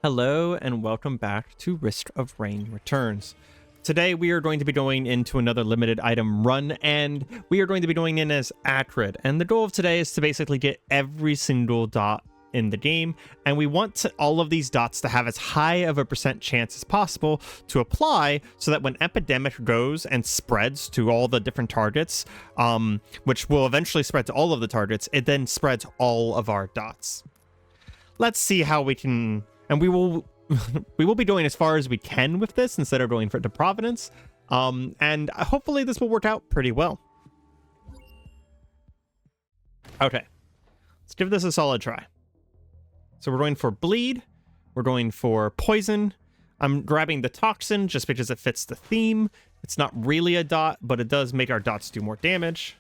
Hello and welcome back to Risk of Rain Returns. Today we are going to be going into another limited item run, and we are going to be going in as Acrid. And the goal of today is to basically get every single dot in the game, and we want all of these dots to have as high of a % chance as possible to apply, so that when Epidemic goes and spreads to all the different targets, which will eventually spread to all of the targets, it then spreads all of our dots. Let's see how we can, and we will be going as far as we can with this instead of going to Providence, and hopefully this will work out pretty well. Okay, let's give this a solid try. So we're going for bleed, we're going for poison. I'm grabbing the toxin just because it fits the theme. It's not really a dot, but it does make our dots do more damage.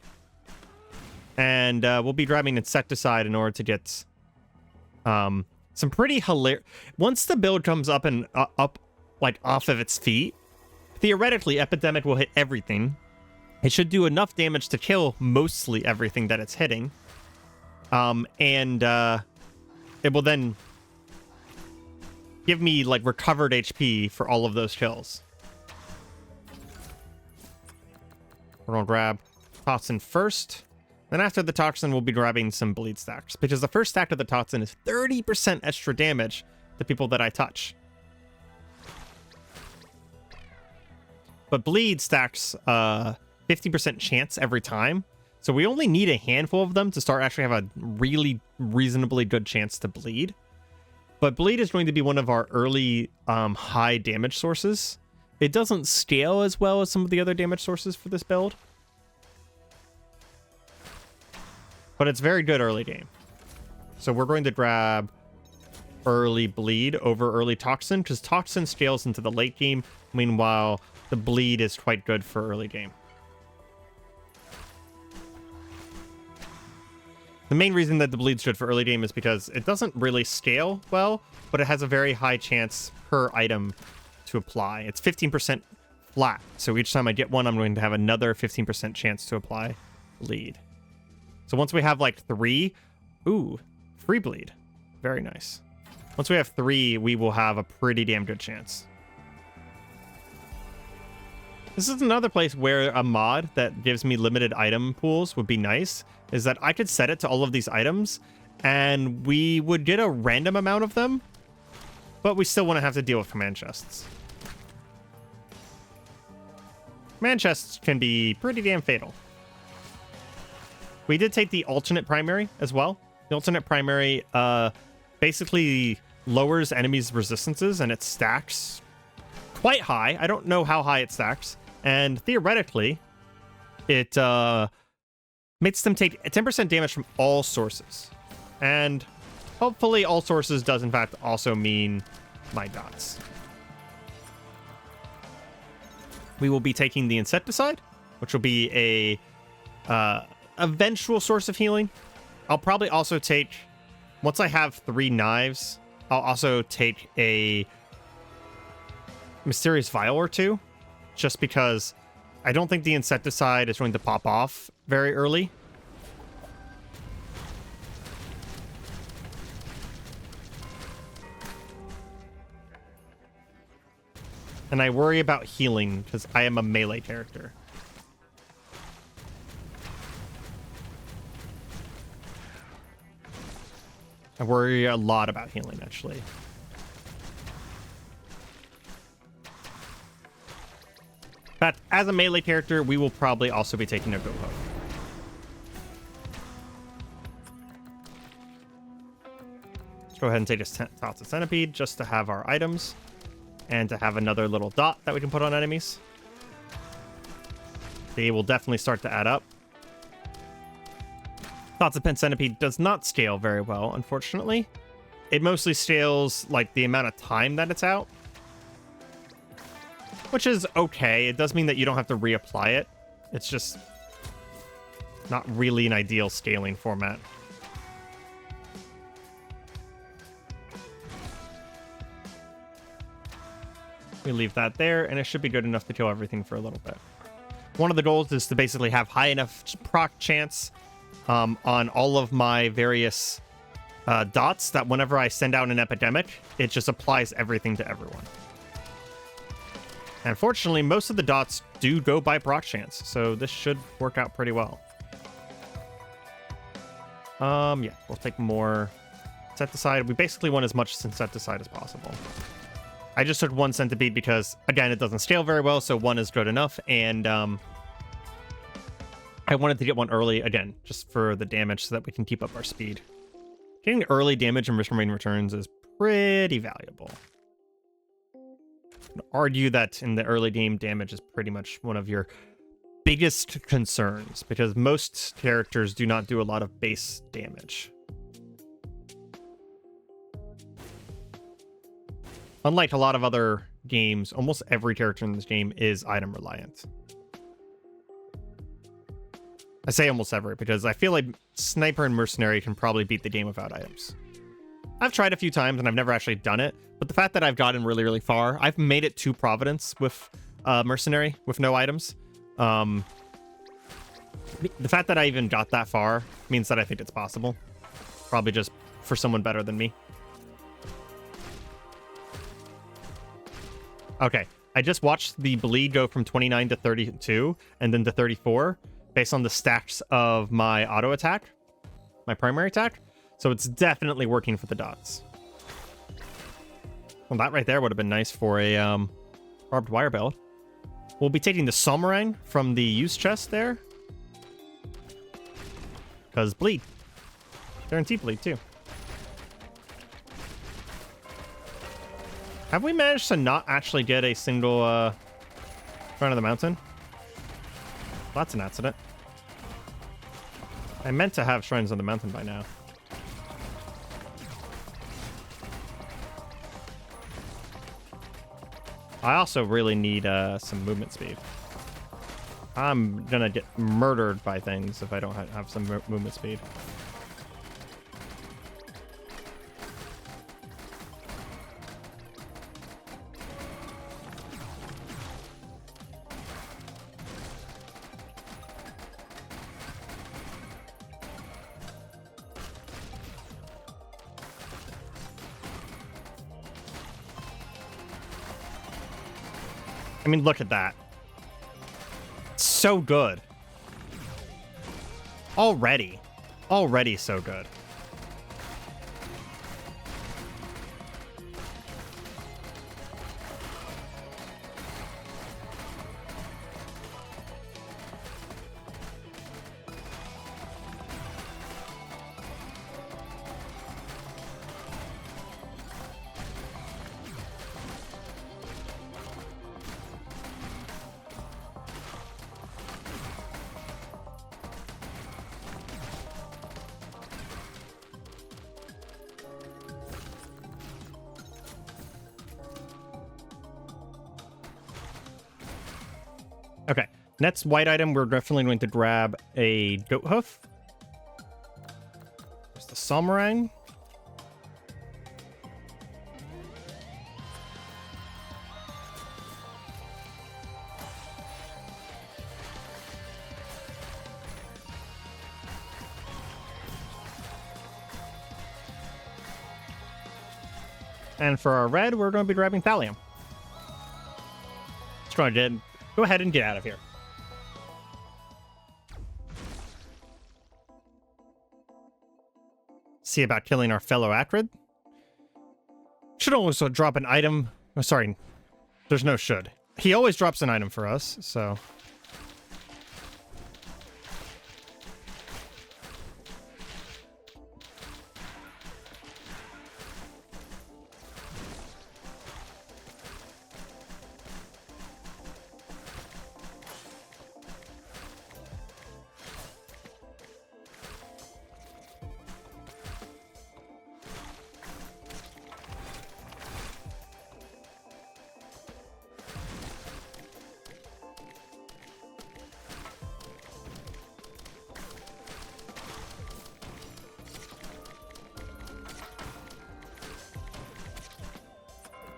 And we'll be grabbing insecticide in order to get some pretty hilarious. Once the build comes up and up like off of its feet, theoretically Epidemic will hit everything. It should do enough damage to kill mostly everything that it's hitting. It will then give me like recovered HP for all of those kills. We're gonna grab toxin first. Then after the toxin, we'll be grabbing some bleed stacks, because the first stack of the toxin is 30% extra damage to people that I touch. But bleed stacks 50% chance every time. So we only need a handful of them to start actually have a really reasonably good chance to bleed. But bleed is going to be one of our early high damage sources. It doesn't scale as well as some of the other damage sources for this build, but it's very good early game. So we're going to grab early bleed over early toxin, because toxin scales into the late game. Meanwhile, the bleed is quite good for early game. The main reason that the bleed's good for early game is because it doesn't really scale well, but it has a very high chance per item to apply. It's 15% flat, so each time I get one, I'm going to have another 15% chance to apply bleed. So once we have like 3, ooh, free bleed. Very nice. Once we have 3, we will have a pretty damn good chance. This is another place where a mod that gives me limited item pools would be nice, is that I could set it to all of these items, and we would get a random amount of them, but we still want to have to deal with command chests. Command chests can be pretty damn fatal. We did take the alternate primary as well. The alternate primary basically lowers enemies' resistances, and it stacks quite high. I don't know how high it stacks. And theoretically, it makes them take 10% damage from all sources. And hopefully all sources does in fact also mean my dots. We will be taking the insecticide, which will be a eventual source of healing. I'll probably also take, once I have 3 knives, I'll also take a mysterious vial or 2, just because I don't think the insecticide is going to pop off very early. And I worry about healing because I am a melee character. I worry a lot about healing, actually. But as a melee character, we will probably also be taking a go poke. Let's go ahead and take a Toxic Centipede just to have our items and to have another little dot that we can put on enemies. They will definitely start to add up. Toxic Centipede does not scale very well, unfortunately. It mostly scales like the amount of time that it's out, which is okay. It does mean that you don't have to reapply it. It's just not really an ideal scaling format. We leave that there, and it should be good enough to kill everything for a little bit. One of the goals is to basically have high enough proc chance on all of my various dots that whenever I send out an epidemic, it just applies everything to everyone. And fortunately, most of the dots do go by proc chance, so this should work out pretty well. Yeah, we'll take more insecticide. We basically want as much insecticide as possible. I just took 1 centipede because, again, it doesn't scale very well, so 1 is good enough, and I wanted to get 1 early, again, just for the damage so that we can keep up our speed. Getting early damage in risk of rain returns is pretty valuable. I'd argue that in the early game, damage is pretty much one of your biggest concerns, because most characters do not do a lot of base damage. Unlike a lot of other games, almost every character in this game is item reliant. I say almost every because I feel like Sniper and Mercenary can probably beat the game without items. I've tried a few times and I've never actually done it, but the fact that I've gotten really, really far, I've made it to Providence with Mercenary with no items. The fact that I even got that far means that I think it's possible. Probably just for someone better than me. Okay, I just watched the bleed go from 29 to 32 and then to 34 based on the stacks of my auto attack, my primary attack. So it's definitely working for the dots. Well, that right there would have been nice for a barbed wire build. We'll be taking the Somerang from the use chest there. Because bleed. Guaranteed bleed too. Have we managed to not actually get a single front of the mountain? Well, that's an accident. I meant to have shrines on the mountain by now. I also really need some movement speed. I'm gonna get murdered by things if I don't have some movement speed. I mean, look at that. So good. Already so good. Okay, next white item, we're definitely going to grab a goat hoof. There's the Somerang. And for our red, we're going to be grabbing thallium. Let's go ahead and get out of here. See about killing our fellow Acrid. Should also drop an item. Oh, sorry, there's no should. He always drops an item for us, so.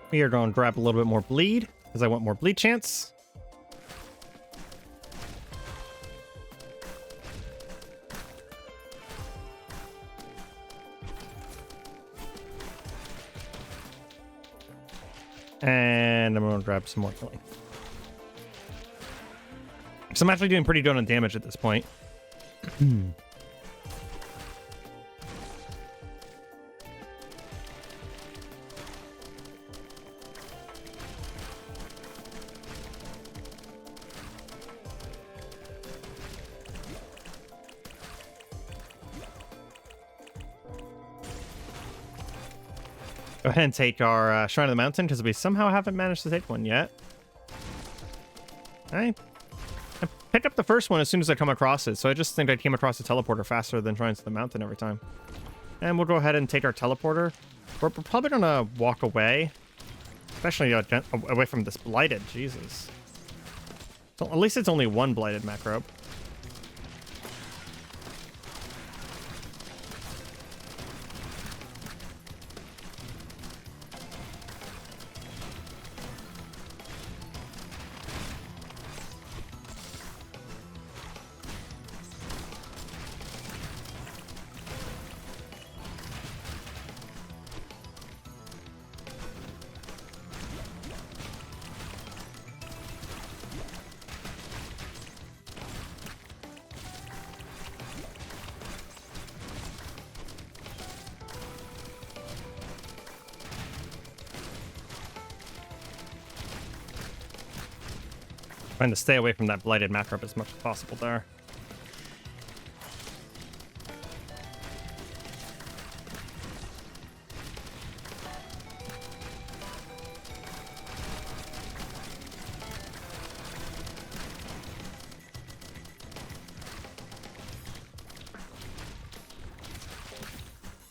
We are going to grab a little bit more bleed, because I want more bleed chance. And I'm going to grab some more healing. So I'm actually doing pretty good on damage at this point. Go ahead and take our Shrine of the Mountain, because we somehow haven't managed to take one yet. I pick up the first one as soon as I come across it, so I just think I came across the teleporter faster than Shrines of the Mountain every time. And we'll go ahead and take our teleporter. We're probably going to walk away, especially away from this blighted. Jesus. So at least it's only one blighted macro. Trying to stay away from that blighted macro as much as possible there.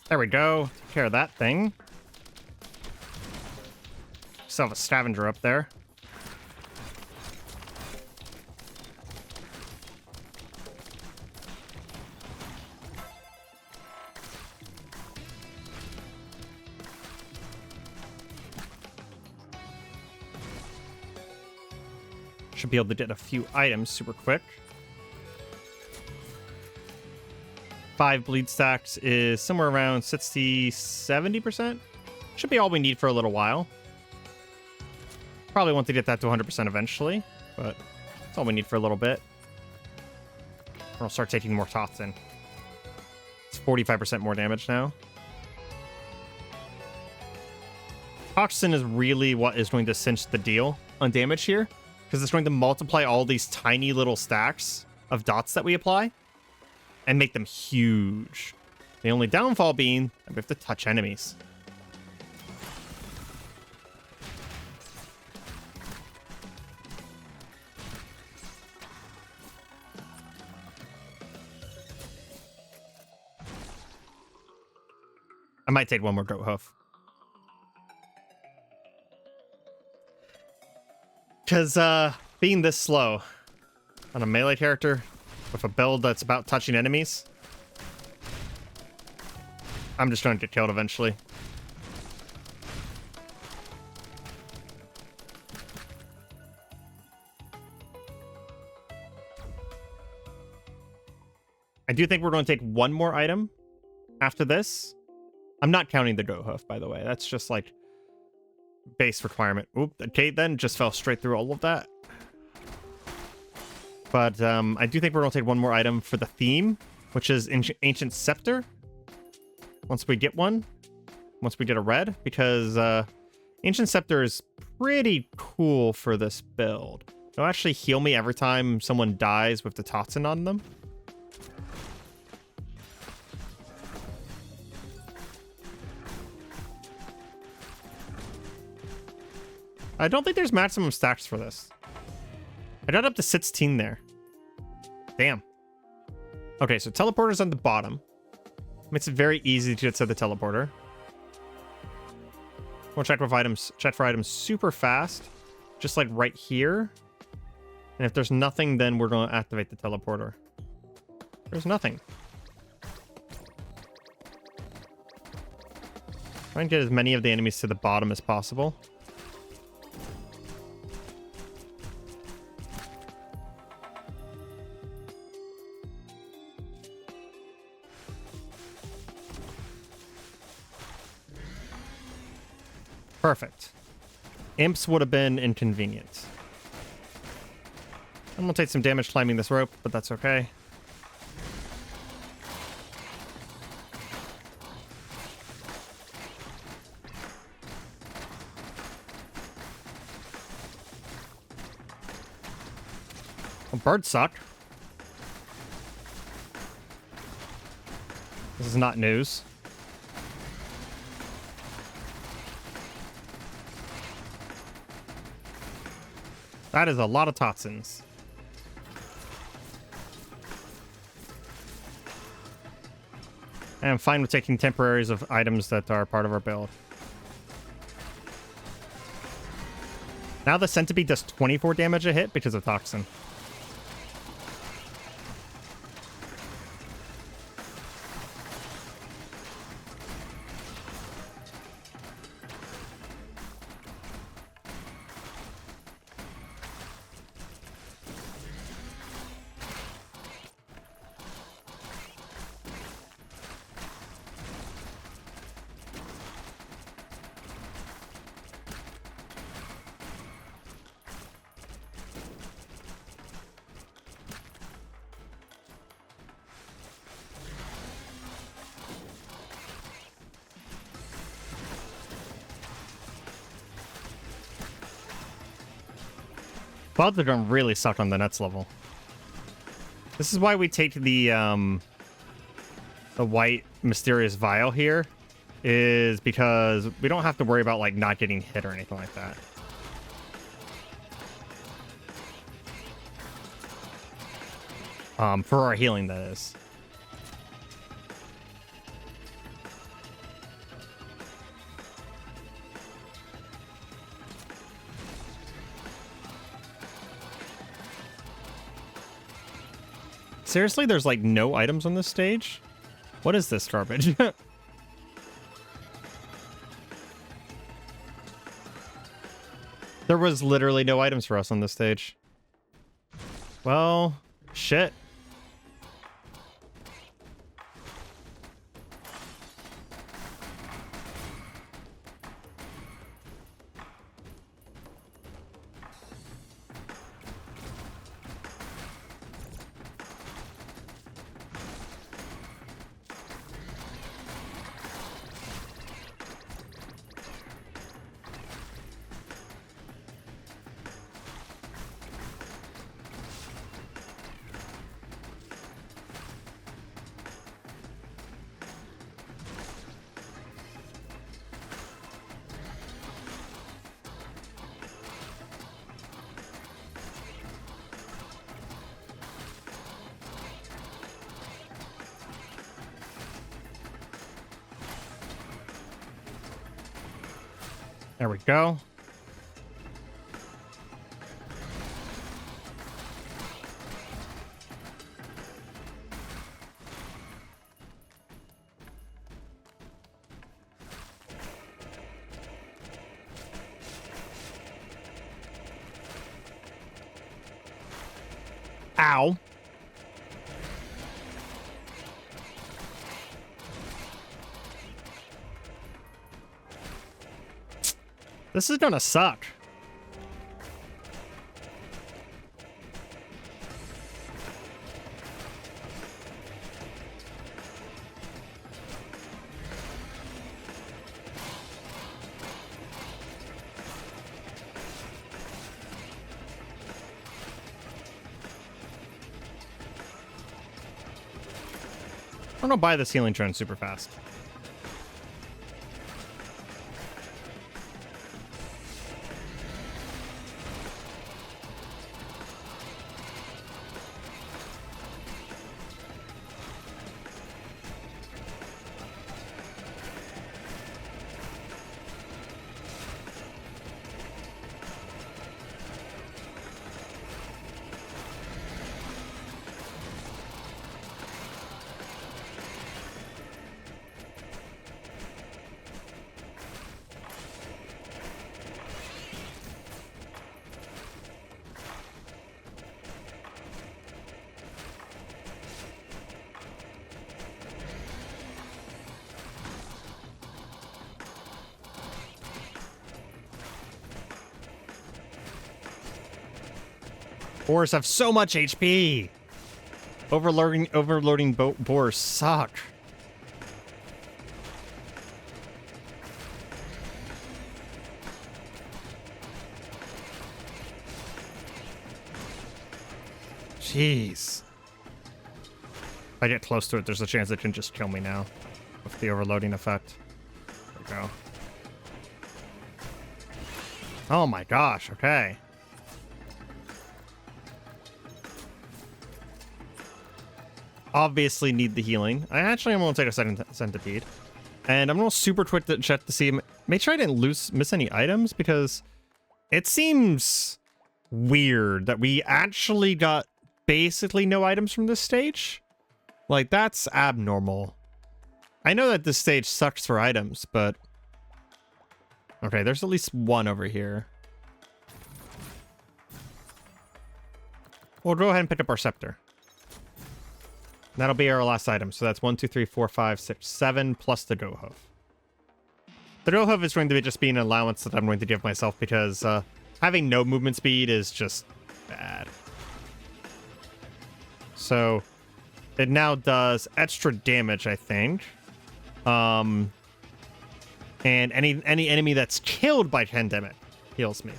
There we go. Take care of that thing. Still have a scavenger up there. Should be able to get a few items super quick. 5 bleed stacks is somewhere around 60-70%. Should be all we need for a little while. Probably want to get that to 100% eventually, but that's all we need for a little bit. Or I'll start taking more ToTs in. It's 45% more damage now. Toxin is really what is going to cinch the deal on damage here, because it's going to multiply all these tiny little stacks of dots that we apply and make them huge. The only downfall being that we have to touch enemies. I might take one more goat hoof. Because being this slow on a melee character with a build that's about touching enemies, I'm just going to get killed eventually. I do think we're going to take one more item after this. I'm not counting the goat hoof, by the way. That's just like base requirement. Oop, okay, then just fell straight through all of that. But I do think we're going to take one more item for the theme, which is Ancient Scepter. Once we get one. Once we get a red. Because Ancient Scepter is pretty cool for this build. It'll actually heal me every time someone dies with the Toxin on them. I don't think there's maximum stacks for this. I got up to 16 there. Damn. Okay, so teleporter's on the bottom. Makes it very easy to get to the teleporter. We'll check for items super fast. Just like right here. And if there's nothing, then we're going to activate the teleporter. There's nothing. Try and get as many of the enemies to the bottom as possible. Perfect. Imps would have been inconvenient. I'm gonna take some damage climbing this rope, but that's okay. Well, birds suck. This is not news. That is a lot of toxins. And I'm fine with taking temporaries of items that are part of our build. Now the centipede does 24 damage a hit because of toxin. Clouds are gonna really suck on the Nets level. This is why we take the white mysterious vial here, is because we don't have to worry about like not getting hit or anything like that. For our healing, that is. Seriously, there's like no items on this stage? What is this garbage? There was literally no items for us on this stage. Well, shit. There we go. Ow. This is gonna suck. I'm gonna buy this healing drone super fast. Boars have so much HP. Overloading boars suck. Jeez. If I get close to it, there's a chance it can just kill me now with the overloading effect. There we go. Oh my gosh, okay. Obviously need the healing. I actually am going to take a second centipede. And I'm going to super quick to check to see. Make sure I didn't miss any items, because it seems weird that we actually got basically no items from this stage. Like, that's abnormal. I know that this stage sucks for items, but... Okay, there's at least one over here. We'll go ahead and pick up our scepter. That'll be our last item. So that's 1, 2, 3, 4, 5, 6, 7, plus the go hoof. The go hoof is going to be just be an allowance that I'm going to give myself, because having no movement speed is just bad. So it now does extra damage, I think. And any enemy that's killed by pandemic heals me.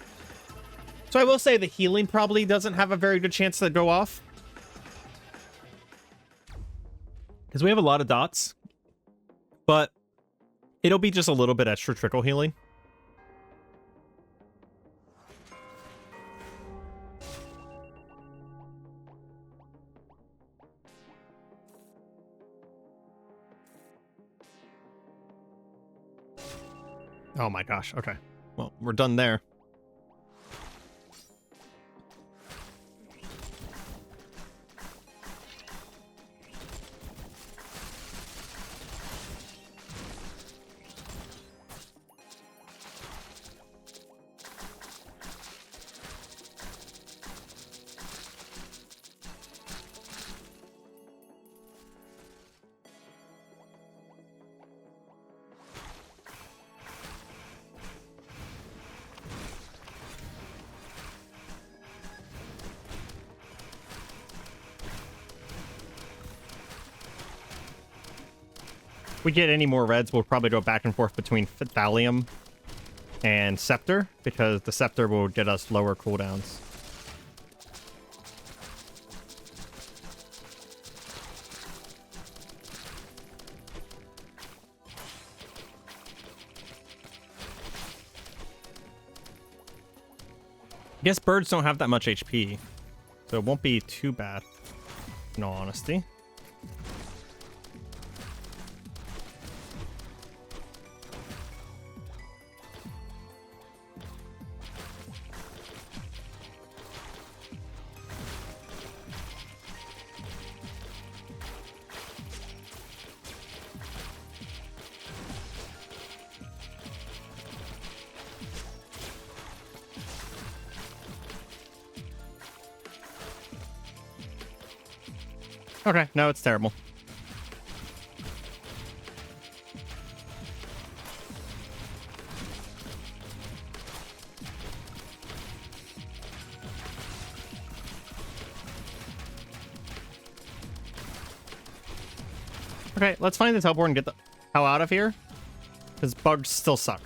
So I will say the healing probably doesn't have a very good chance to go off, because we have a lot of dots, but it'll be just a little bit extra trickle healing. Oh my gosh, okay. Well, we're done there. If we get any more reds, we'll probably go back and forth between Thallium and Scepter, because the Scepter will get us lower cooldowns. I guess birds don't have that much HP, so it won't be too bad, in all honesty. Okay, no, it's terrible. Okay, let's find the teleport and get the hell out of here, because bugs still suck.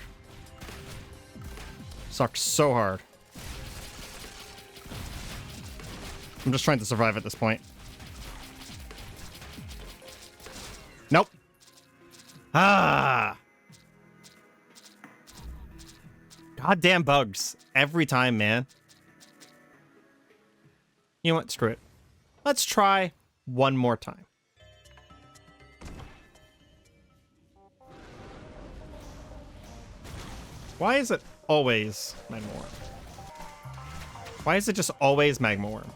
Suck so hard. I'm just trying to survive at this point. Nope. Ah. Goddamn bugs. Every time, man. You know what? Screw it. Let's try one more time. Why is it always Magma Worm? Why is it just always Magma Worm?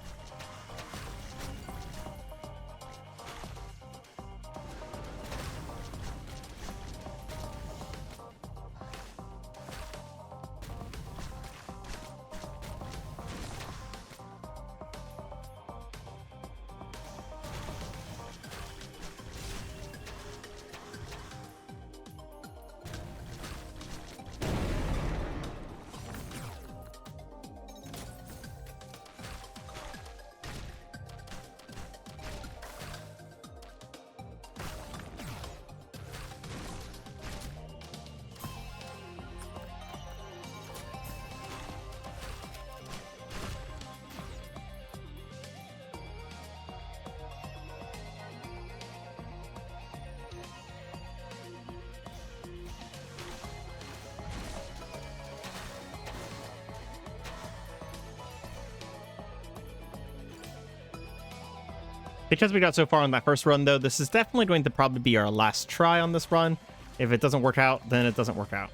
Because we got so far on that first run, though, this is definitely going to probably be our last try on this run. If it doesn't work out, then it doesn't work out.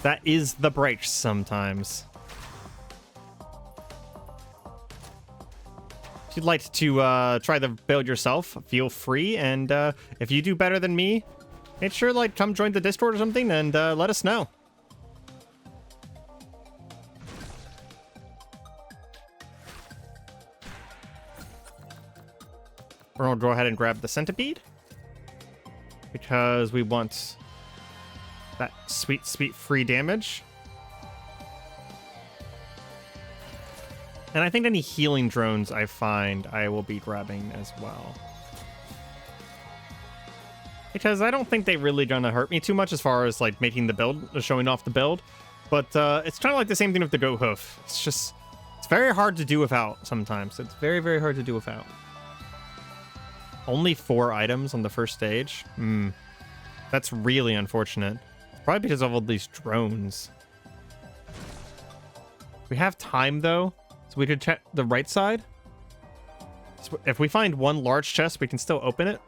That is the break sometimes. If you'd like to try the build yourself, feel free. And if you do better than me, make sure, like, come join the Discord or something and let us know. We're going to go ahead and grab the centipede because we want that sweet, sweet free damage. And I think any healing drones I find, I will be grabbing as well. Because I don't think they really gonna hurt me too much as far as like making the build, showing off the build. But it's kind of like the same thing with the goat hoof. It's just, it's very hard to do without sometimes. It's very, very hard to do without. Only 4 items on the first stage. That's really unfortunate. Probably because of all these drones. We have time though, so we could check the right side. So if we find one large chest, we can still open it.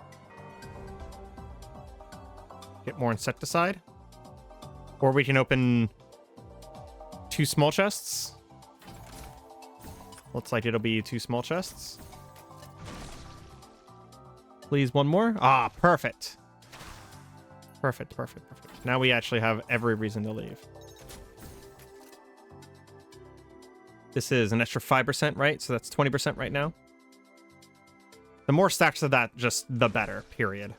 Get more insecticide. Or we can open 2 small chests. Looks like it'll be 2 small chests. Please, one more. Ah, perfect. Perfect, perfect, perfect. Now we actually have every reason to leave. This is an extra 5%, right? So that's 20% right now. The more stacks of that, just the better, period.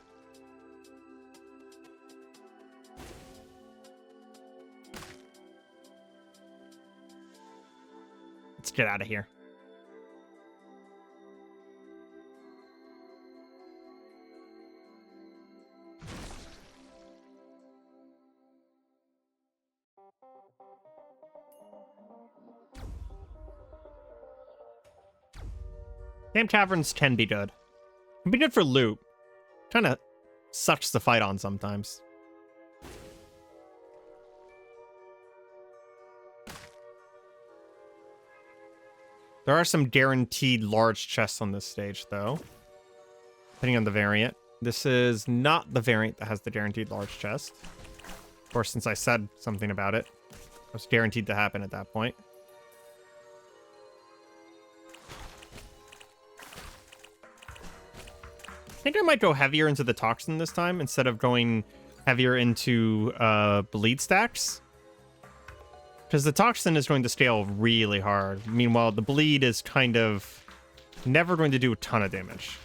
Let's get out of here. Damn taverns can be good. Can be good for loot. Kind of sucks to fight on sometimes. There are some guaranteed large chests on this stage, though. Depending on the variant. This is not the variant that has the guaranteed large chest. Of course, since I said something about it, it was guaranteed to happen at that point. I think I might go heavier into the toxin this time instead of going heavier into bleed stacks. Because the toxin is going to scale really hard. Meanwhile, the bleed is kind of never going to do a ton of damage.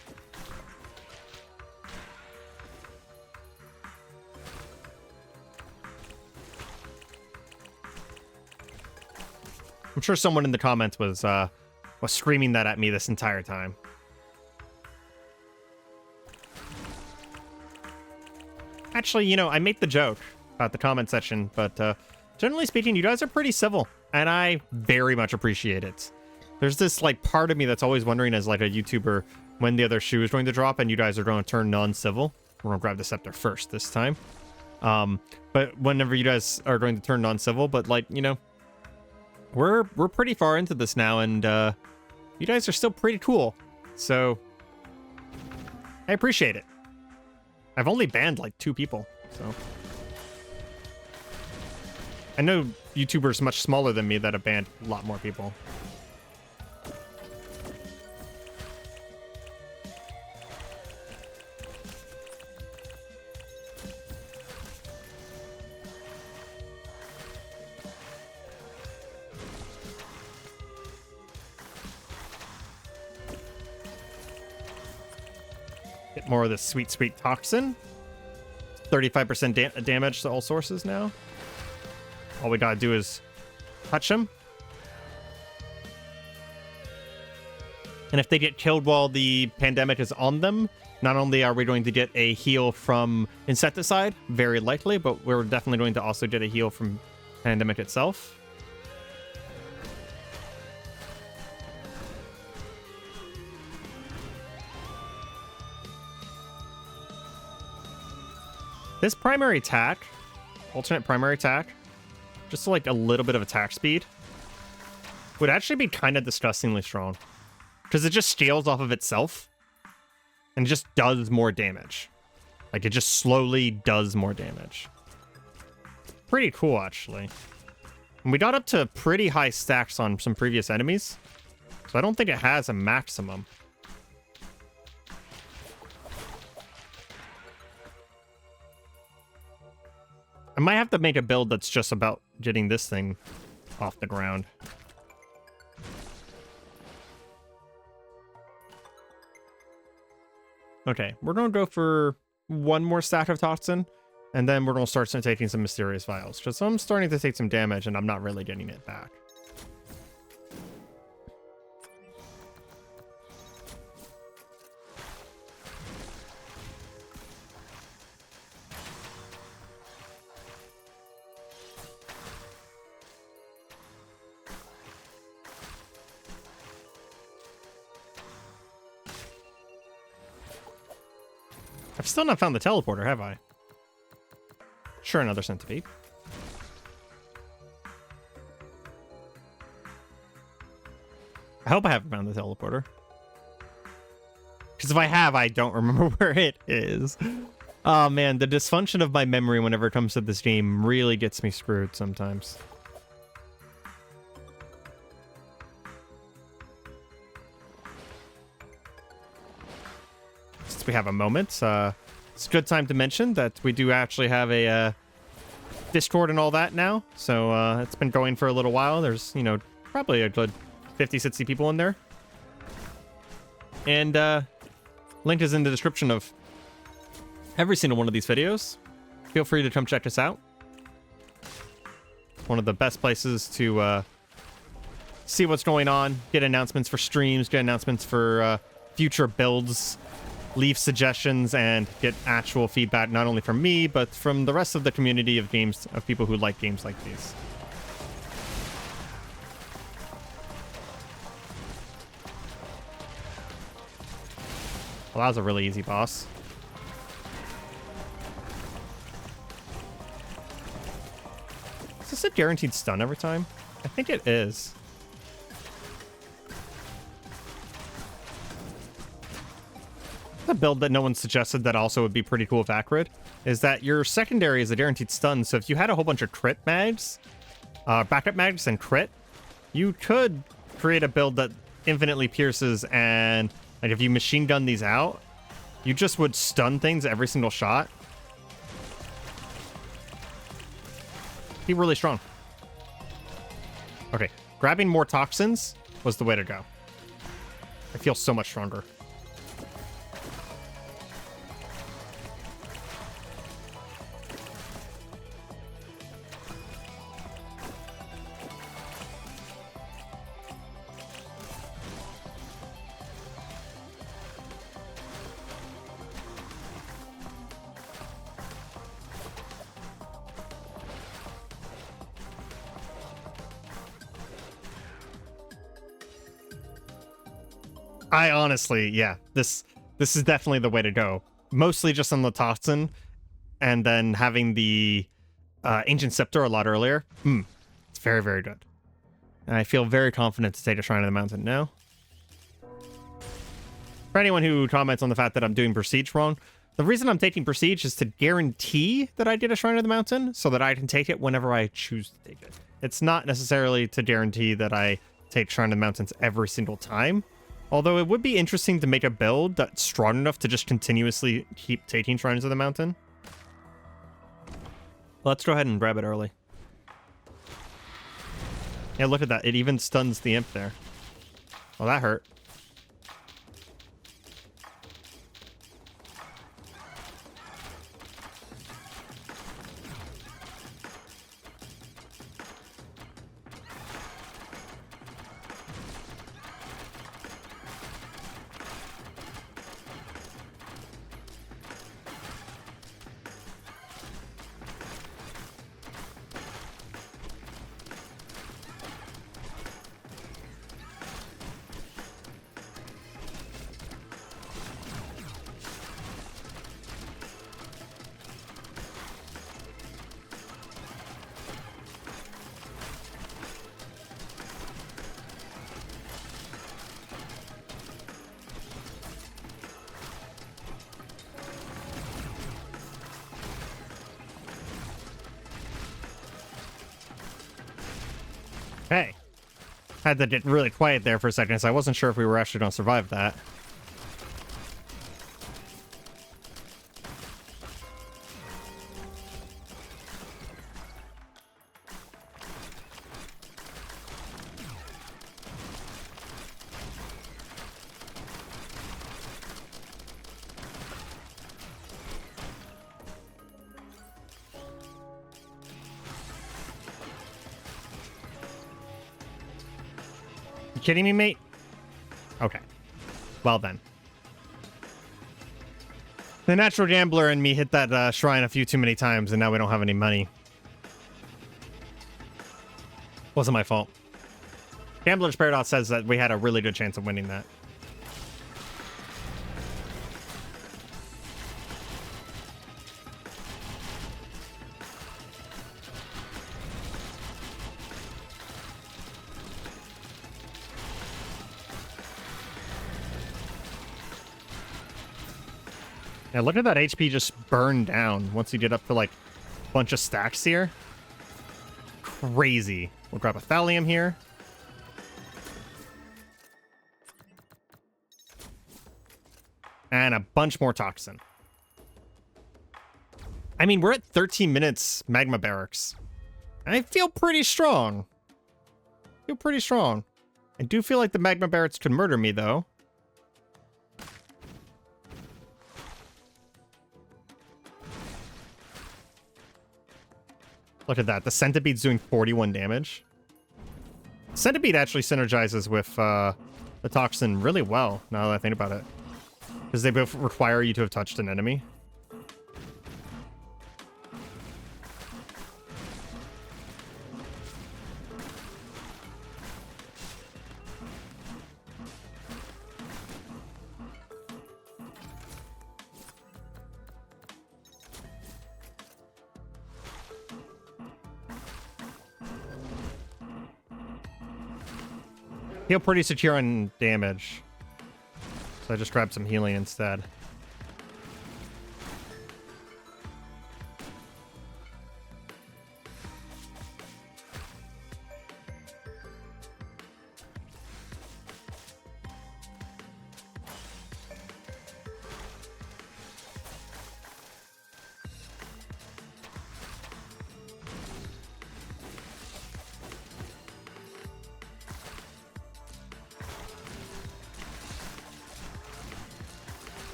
I'm sure someone in the comments was screaming that at me this entire time. Actually, you know, I made the joke about the comment section, but generally speaking, you guys are pretty civil, and I very much appreciate it. There's this, like, part of me that's always wondering as, like, a YouTuber when the other shoe is going to drop and you guys are going to turn non-civil. We're going to grab the scepter first this time. But whenever you guys are going to turn non-civil, but, like, you know, we're pretty far into this now, and you guys are still pretty cool. So, I appreciate it. I've only banned like 2 people, so. I know YouTubers much smaller than me that have banned a lot more people. Get more of this sweet, sweet toxin. 35% damage to all sources now. All we gotta do is touch them. And if they get killed while the pandemic is on them, not only are we going to get a heal from insecticide, very likely, but we're definitely going to also get a heal from pandemic itself. This primary attack, alternate primary attack, just like a little bit of attack speed, would actually be kind of disgustingly strong. because it just scales off of itself and just does more damage. Like, it just slowly does more damage. Pretty cool, actually. And we got up to pretty high stacks on some previous enemies, so I don't think it has a maximum. I might have to make a build that's just about getting this thing off the ground. Okay, we're going to go for one more stack of toxin, and then we're going to start taking some mysterious vials, because I'm starting to take some damage, and I'm not really getting it back. I've still not found the teleporter, have I? Sure, another centipede. I hope I haven't found the teleporter. Because if I have, I don't remember where it is. Oh man, the dysfunction of my memory whenever it comes to this game really gets me screwed sometimes. Since we have a moment, it's a good time to mention that we do actually have a Discord and all that now. So it's been going for a little while. There's, you know, probably a good 50, 60 people in there. And link is in the description of every single one of these videos. Feel free to come check us out. One of the best places to see what's going on, get announcements for streams, get announcements for future builds, leave suggestions, and get actual feedback not only from me, but from the rest of the community of games, of people who like games like these. Well, that was a really easy boss. Is this a guaranteed stun every time? I think it is. A build that no one suggested that also would be pretty cool with Acrid is that your secondary is a guaranteed stun. So if you had a whole bunch of crit mags, backup mags and crit, you could create a build that infinitely pierces, and like if you machine gun these out, you just would stun things every single shot. Be really strong. Okay, grabbing more toxins was the way to go. I feel so much stronger. I honestly, yeah, this is definitely the way to go. Mostly just on the toxin, and then having the Ancient Scepter a lot earlier. It's very, very good. And I feel very confident to take a Shrine of the Mountain now. For anyone who comments on the fact that I'm doing Prestige wrong, the reason I'm taking Prestige is to guarantee that I get a Shrine of the Mountain, so that I can take it whenever I choose to take it. It's not necessarily to guarantee that I take Shrine of the Mountains every single time. Although it would be interesting to make a build that's strong enough to just continuously keep taking Shrines of the Mountain. Let's go ahead and grab it early. Yeah, look at that. It even stuns the imp there. Well, that hurt. Okay. Had to get really quiet there for a second, so I wasn't sure if we were actually going to survive that. You kidding me, mate? Okay. Well then. The natural gambler and me hit that shrine a few too many times, and now we don't have any money. Wasn't my fault. Gambler's Paradox says that we had a really good chance of winning that. Yeah, look at that HP just burn down once you get up to, like, a bunch of stacks here. Crazy. We'll grab a thallium here. And a bunch more toxin. I mean, we're at 13 minutes magma barracks. And I feel pretty strong. I do feel like the magma barracks could murder me, though. Look at that. The centipede's doing 41 damage. Centipede actually synergizes with the toxin really well, now that I think about it. Because they both require you to have touched an enemy. Feel pretty secure on damage. So I just grabbed some healing instead.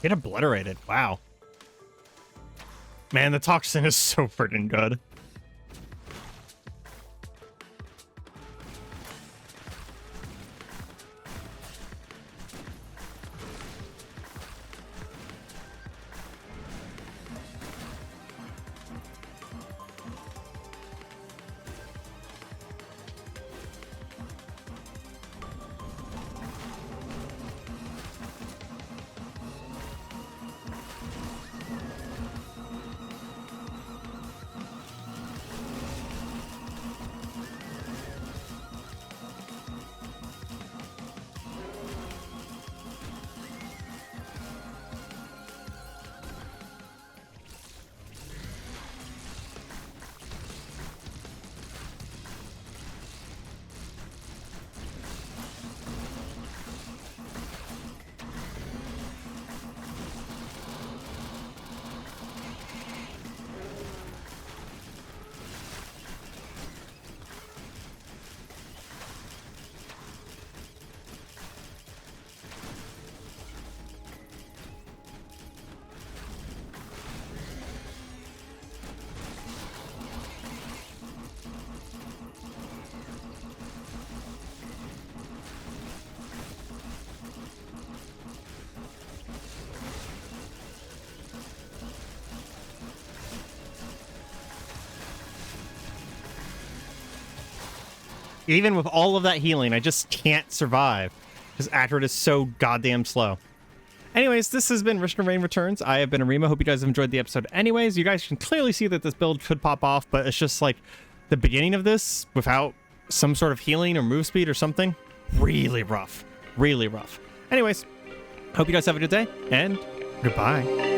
Get obliterated. Wow. Man, the toxin is so freaking good. Even with all of that healing, I just can't survive because Atrid is so goddamn slow. Anyways, this has been Risk of Rain Returns. I have been Areima. Hope you guys have enjoyed the episode. Anyways, you guys can clearly see that this build could pop off, but it's just like the beginning of this without some sort of healing or move speed or something. Really rough. Really rough. Anyways, hope you guys have a good day, and goodbye.